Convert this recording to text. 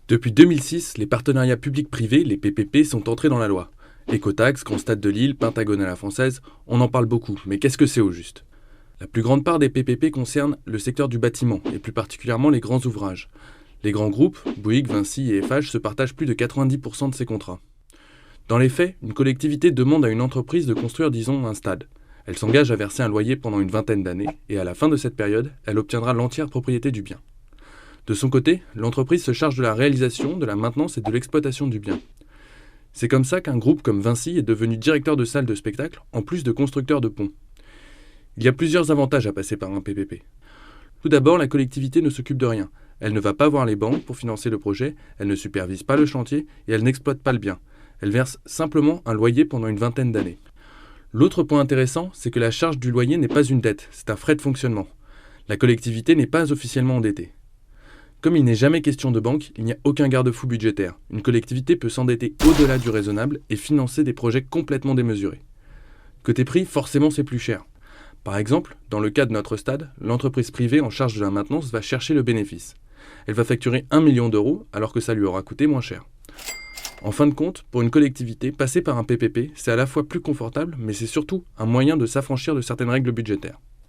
Depuis 2006, les partenariats publics-privés, les PPP, sont entrés dans la loi. Écotaxe, Grand Stade de Lille, Pentagone à la française, on en parle beaucoup, mais qu'est-ce que c'est au juste? La plus grande part des PPP concerne le secteur du bâtiment, et plus particulièrement les grands ouvrages. Les grands groupes, Bouygues, Vinci et FH, se partagent plus de 90% de ces contrats. Dans les faits, une collectivité demande à une entreprise de construire, disons, un stade. Elle s'engage à verser un loyer pendant une vingtaine d'années, et à la fin de cette période, elle obtiendra l'entière propriété du bien. De son côté, l'entreprise se charge de la réalisation, de la maintenance et de l'exploitation du bien. C'est comme ça qu'un groupe comme Vinci est devenu directeur de salle de spectacle, en plus de constructeur de ponts. Il y a plusieurs avantages à passer par un PPP. Tout d'abord, la collectivité ne s'occupe de rien. Elle ne va pas voir les banques pour financer le projet, elle ne supervise pas le chantier et elle n'exploite pas le bien. Elle verse simplement un loyer pendant une vingtaine d'années. L'autre point intéressant, c'est que la charge du loyer n'est pas une dette, c'est un frais de fonctionnement. La collectivité n'est pas officiellement endettée. Comme il n'est jamais question de banque, il n'y a aucun garde-fou budgétaire. Une collectivité peut s'endetter au-delà du raisonnable et financer des projets complètement démesurés. Côté prix, forcément c'est plus cher. Par exemple, dans le cas de notre stade, l'entreprise privée en charge de la maintenance va chercher le bénéfice. Elle va facturer 1 million d'euros alors que ça lui aura coûté moins cher. En fin de compte, pour une collectivité, passer par un PPP, c'est à la fois plus confortable, mais c'est surtout un moyen de s'affranchir de certaines règles budgétaires.